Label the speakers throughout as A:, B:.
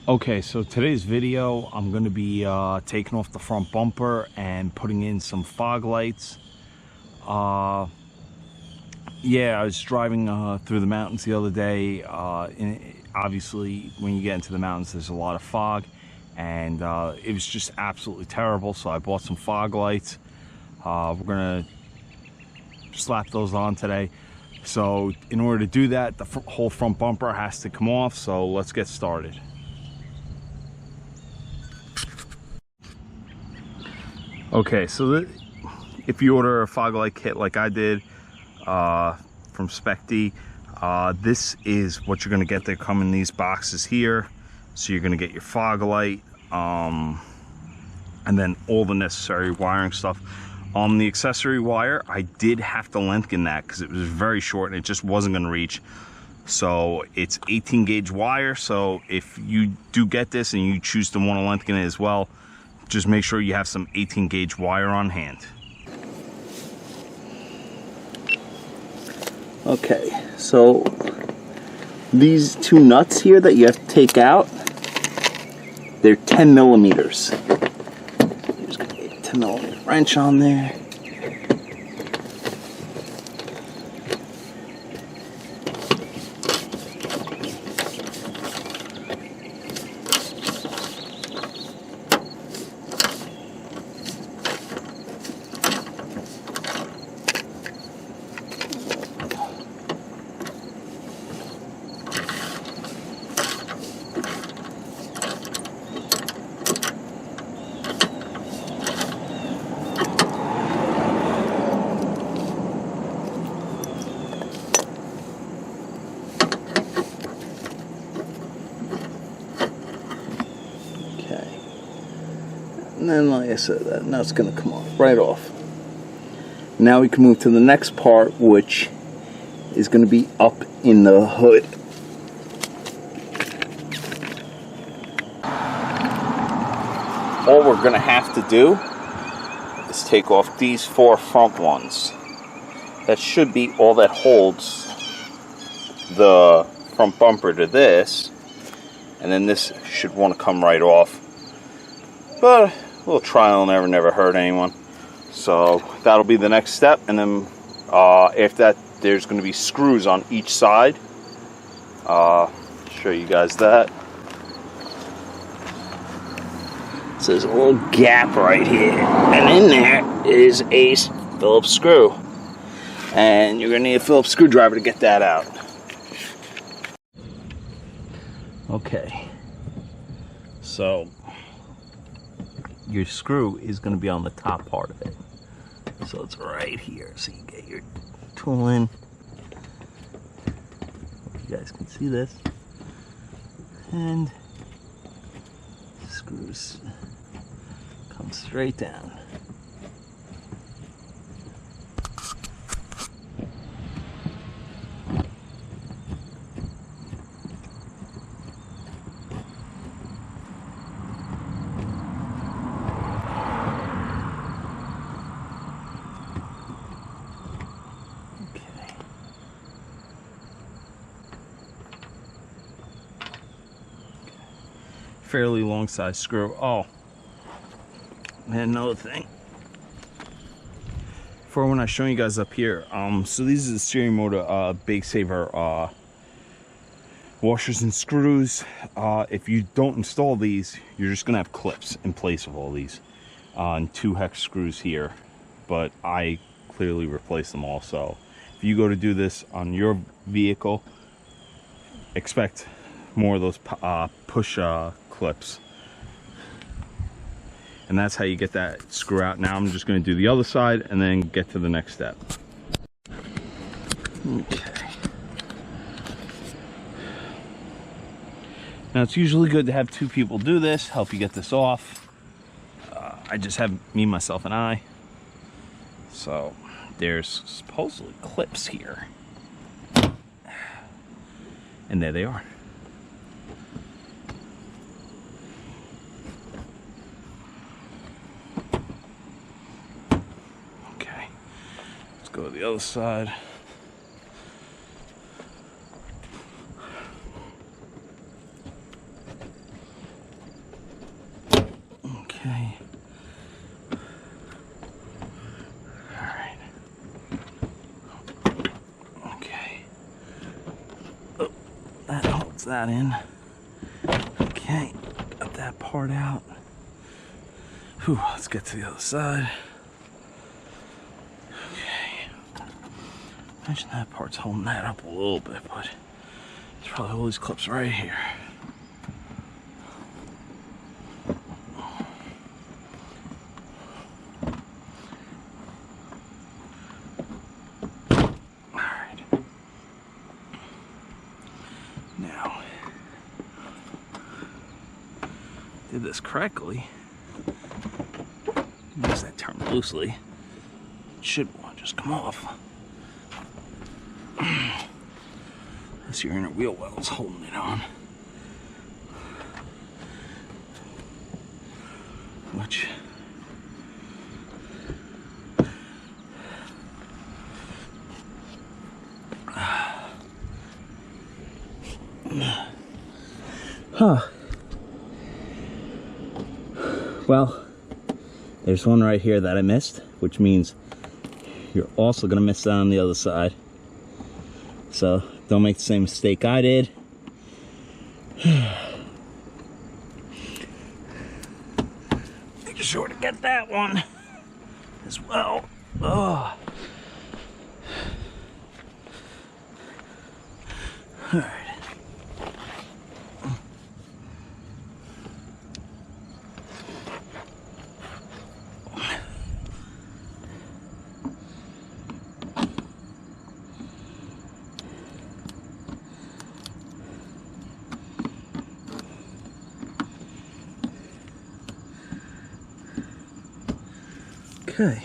A: Okay, so today's video, I'm going to be taking off the front bumper and putting in some fog lights. Yeah, I was driving through the mountains the other day. Obviously, when you get into the mountains, there's a lot of fog, and it was just absolutely terrible. So I bought some fog lights. We're going to slap those on today. So in order to do that, the whole front bumper has to come off. So let's get started. Okay, so if you order a fog light kit like I did from Spec-D, this is what you're going to get. They come in these boxes here. So you're going to get your fog light and then all the necessary wiring stuff. The accessory wire, I did have to lengthen that because it was very short and it just wasn't going to reach. So it's 18 gauge wire. So if you do get this and you choose to want to lengthen it as well, just make sure you have some 18 gauge wire on hand. Okay, so these two nuts here that you have to take out, they're 10 millimeters. Just gonna get a 10 millimeter wrench on there. And then, like I said, that nut's going to come off right off. Now we can move to the next part, which is going to be up in the hood. All we're going to have to do is take off these 4 front ones. That should be all that holds the front bumper to this. And then this should want to come right off. But a little trial and never hurt anyone. So that'll be the next step, and then after that there's going to be screws on each side. Show you guys that. So there's a little gap right here, and in there is a Phillips screw, and you're going to need a Phillips screwdriver to get that out. Okay, so your screw is going to be on the top part of it. So it's right here. So you get your tool in. Hope you guys can see this. And screws come straight down. Fairly long size screw. Oh, and another thing for when I show you guys up here, so these are the steering motor Bake Saver washers and screws. If you don't install these, you're just gonna have clips in place of all these and 2 hex screws here, but I clearly replaced them all. So if you go to do this on your vehicle, expect more of those push clips, and that's how you get that screw out. Now I'm just going to do the other side and then get to the next step. Okay, now it's usually good to have 2 people do this, help you get this off. I just have me, myself, and I. So there's supposedly clips here, and there they are. Go to the other side. that holds that in. Okay, got that part out. Whew, let's get to the other side. Okay. Imagine that part's holding that up a little bit, but it's probably all these clips right here. Did this correctly, use that turn loosely, it should just come off. That's your inner wheel wells holding it on. Which well, there's one right here that I missed, which means you're also going to miss that on the other side. So don't make the same mistake I did. Making sure to get that one as well. Oh. All right. Okay,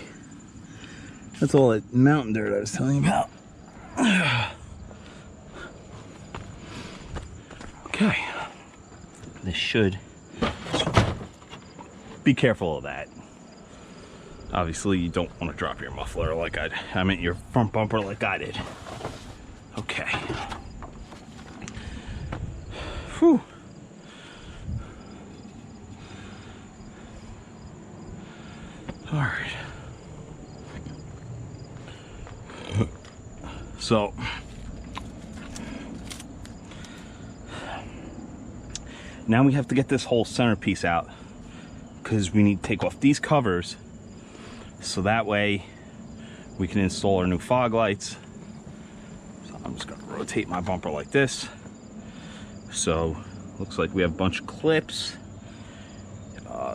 A: that's all that mountain dirt I was telling you about. Okay, this should, be careful of that. Obviously you don't want to drop your muffler like I meant your front bumper like I did. Okay. Whew. All right. So now we have to get this whole centerpiece out because we need to take off these covers so that way we can install our new fog lights. So I'm just going to rotate my bumper like this. So looks like we have a bunch of clips.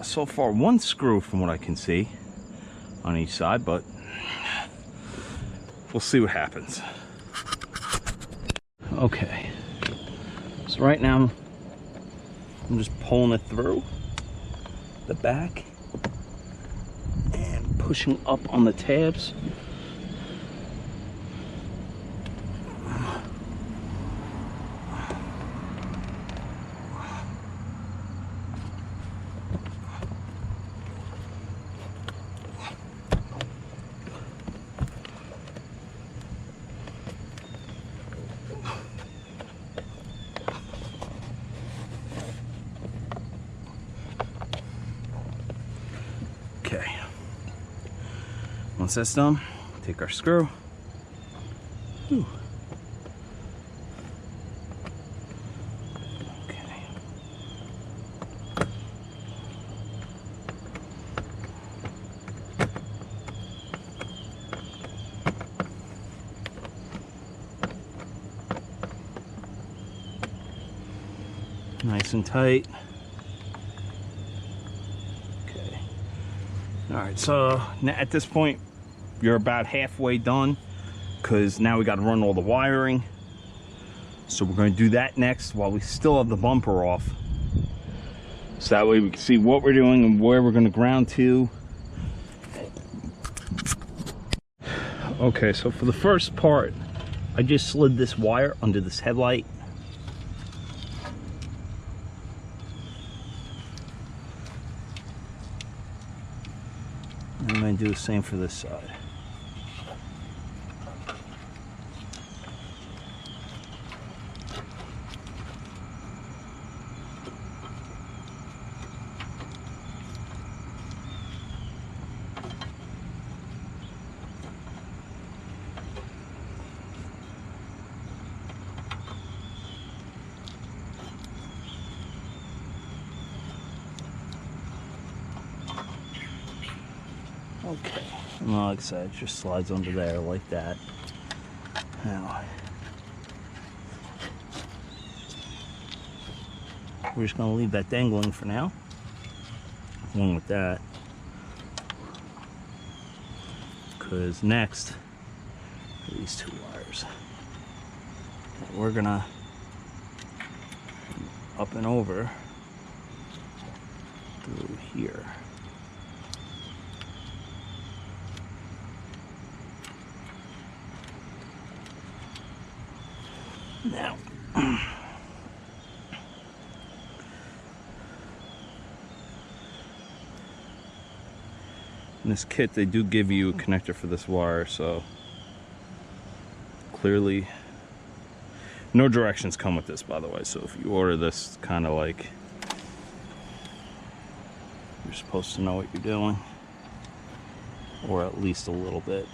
A: So far one screw from what I can see on each side, but we'll see what happens. Okay, so right now I'm just pulling it through the back and pushing up on the tabs. Okay, once that's done, take our screw. Ooh. Okay. Nice and tight. All right, so now at this point, you're about halfway done because now we got to run all the wiring. So we're going to do that next while we still have the bumper off. So that way we can see what we're doing and where we're going to ground to. Okay, so for the first part, I just slid this wire under this headlight. I'm going to do the same for this side. Okay, and like I said, it just slides under there like that. Now, we're just going to leave that dangling for now, along with that, because next are these two wires. We're going to up and over through here. Now, in this kit they do give you a connector for this wire, so clearly no directions come with this, by the way. So if you order this, kind of like you're supposed to know what you're doing, or at least a little bit.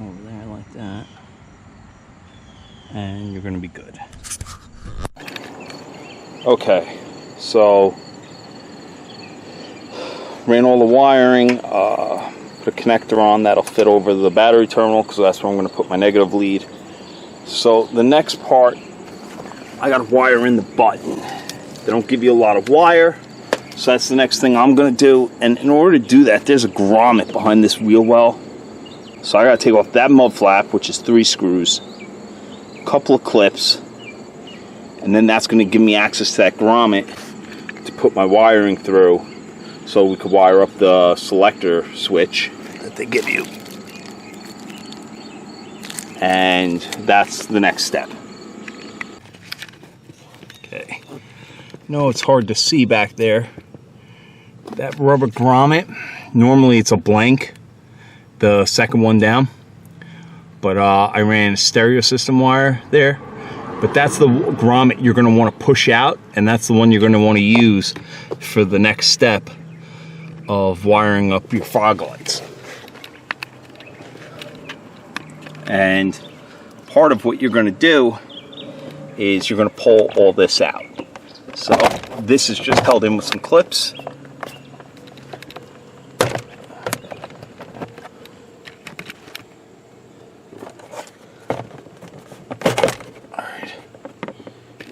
A: Over there like that, and you're going to be good. Okay, so ran all the wiring, put a connector on that'll fit over the battery terminal, because that's where I'm going to put my negative lead. So the next part, I got to wire in the button. They don't give you a lot of wire, so that's the next thing I'm going to do. And in order to do that, there's a grommet behind this wheel well. So I got to take off that mud flap, which is 3 screws, a couple of clips, and then that's going to give me access to that grommet to put my wiring through, so we could wire up the selector switch that they give you. And that's the next step. Okay. No, it's hard to see back there. That rubber grommet, normally it's a blank, the second one down, but I ran a stereo system wire there, but that's the grommet you're going to want to push out, and that's the one you're going to want to use for the next step of wiring up your fog lights. And part of what you're going to do is you're going to pull all this out. So this is just held in with some clips.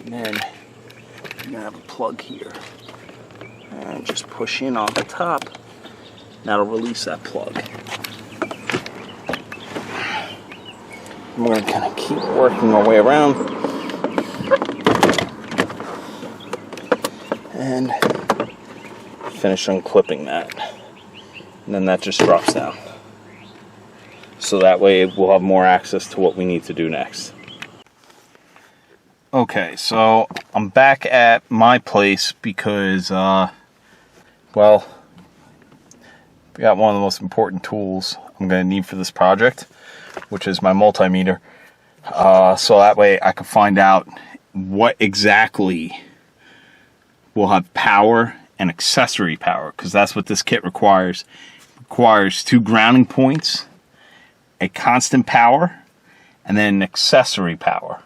A: And then you're going to have a plug here, and just push in on the top. That'll release that plug. And we're going to kind of keep working our way around and finish unclipping that, and then that just drops down, so that way we'll have more access to what we need to do next. Okay, so I'm back at my place because, well, we got one of the most important tools I'm going to need for this project, which is my multimeter. So that way I can find out what exactly will have power and accessory power, because that's what this kit requires. It requires 2 grounding points, a constant power, and then an accessory power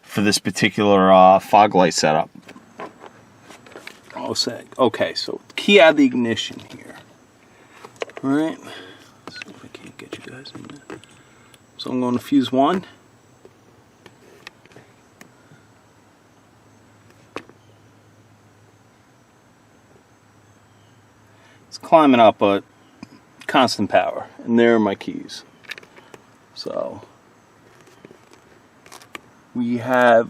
A: for this particular fog light setup. Okay, so key out the ignition here. All right, let's see if I can't get you guys in there. So I'm going to fuse 1. It's climbing up, but constant power, and there are my keys. So we have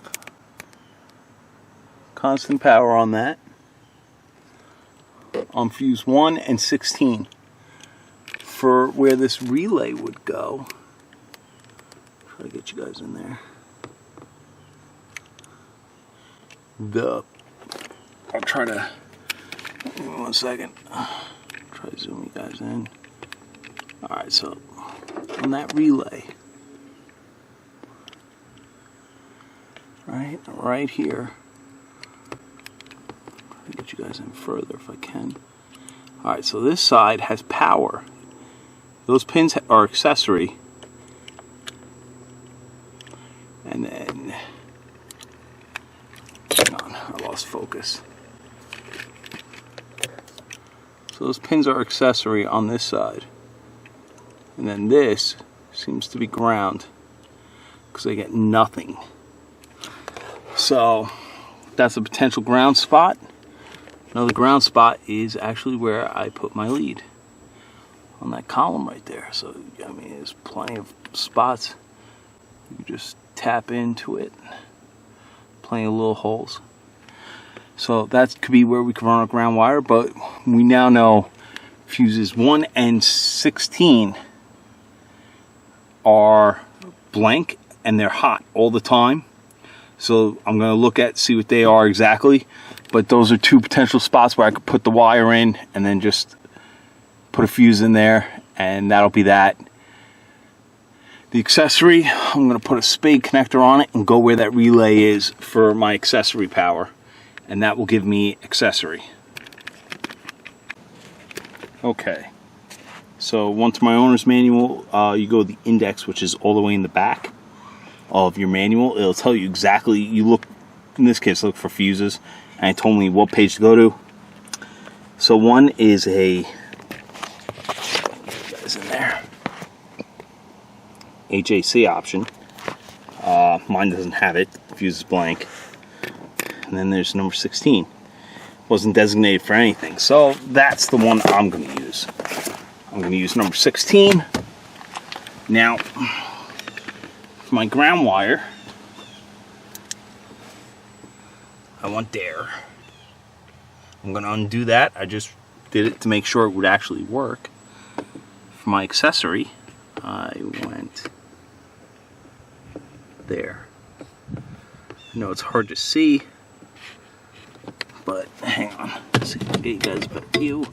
A: constant power on that, on fuse 1 and 16. For where this relay would go, try to get you guys in there. I'll try to, give me 1 second, try to zoom you guys in. Alright, so on that relay, right here, try to get you guys in further if I can. Alright, so this side has power. Those pins are accessory. And then, hang on, I lost focus. So those pins are accessory on this side. And then this seems to be ground, because I get nothing. So that's a potential ground spot. Another ground spot is actually where I put my lead, on that column right there. So I mean, there's plenty of spots. You just tap into it. Plenty of little holes. So that could be where we can run our ground wire, but we now know fuses 1 and 16 are blank and they're hot all the time. So I'm going to look at, see what they are exactly. But those are two potential spots where I could put the wire in and then just put a fuse in there, and that'll be that. The accessory, I'm going to put a spade connector on it and go where that relay is for my accessory power. And that will give me accessory. Okay. So once my owner's manual, you go to the index, which is all the way in the back of your manual. It'll tell you exactly, you look, in this case, look for fuses. And it told me what page to go to. So one is a, guys in there, HAC option. Mine doesn't have it. The fuse is blank. And then there's number 16. Wasn't designated for anything. So that's the one I'm going to use. I'm going to use number 16. Now, for my ground wire, I want there. I'm going to undo that. I just did it to make sure it would actually work. For my accessory, I went there. I know it's hard to see, but hang on. Let's see if I can get you guys a better view.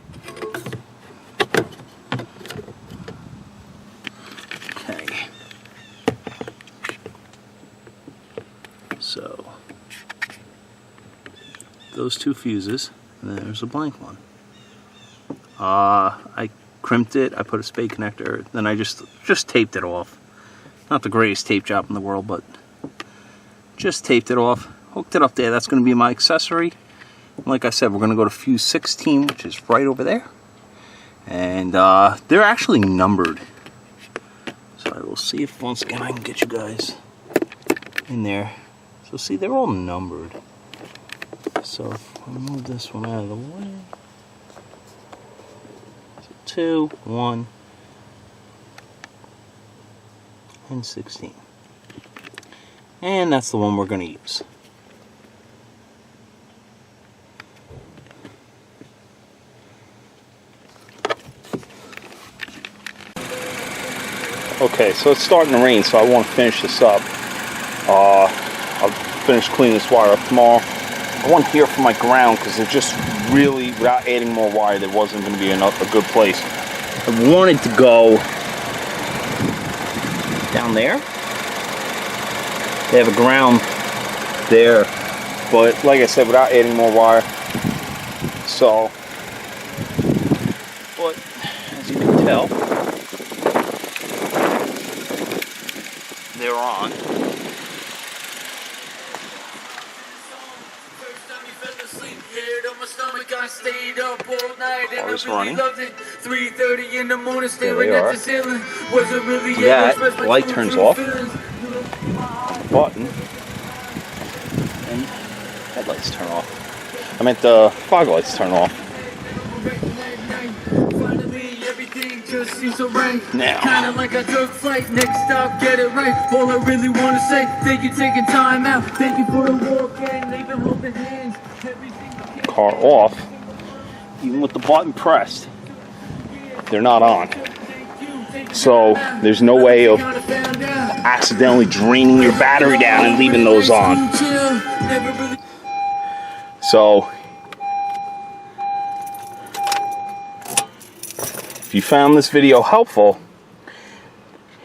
A: Okay. So those two fuses, and then there's a blank one. I crimped it, I put a spade connector, then I just taped it off. Not the greatest tape job in the world, but just taped it off, hooked it up there. That's going to be my accessory. And like I said, we're going to go to fuse 16, which is right over there. And they're actually numbered. So I will see if once again I can get you guys in there. So see, they're all numbered. So if I move this one out of the way. So 2, 1, and 16. And that's the one we're going to use. Okay, so it's starting to rain, so I want to finish this up. I'll finish cleaning this wire up tomorrow. I want to hear from my ground because it just really, without adding more wire, there wasn't going to be a good place. I wanted to go down there. They have a ground there, but like I said, without adding more wire. So, but as you can tell, they're on. Car is running. 3:30 in the morning, staring at the ceiling. That light turns off. Button. And headlights turn off. I meant the fog lights turn off. Now, kind of like I took flight. Next stop, get it right. All I really want to say, thank you taking time out. Thank you for the walk and leaving holding hands. Car off. Even with the button pressed, they're not on. So there's no way of accidentally draining your battery down and leaving those on. So if you found this video helpful,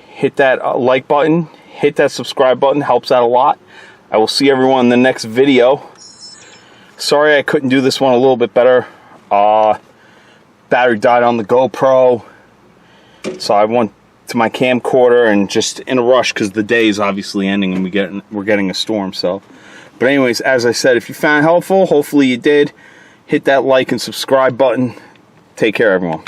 A: hit that like button, hit that subscribe button, helps out a lot. I will see everyone in the next video. Sorry I couldn't do this one a little bit better. battery died on the GoPro, so I went to my camcorder and just in a rush because the day is obviously ending and we're getting a storm. So, but anyways, as I said, if you found it helpful, hopefully you did, hit that like and subscribe button. Take care, everyone.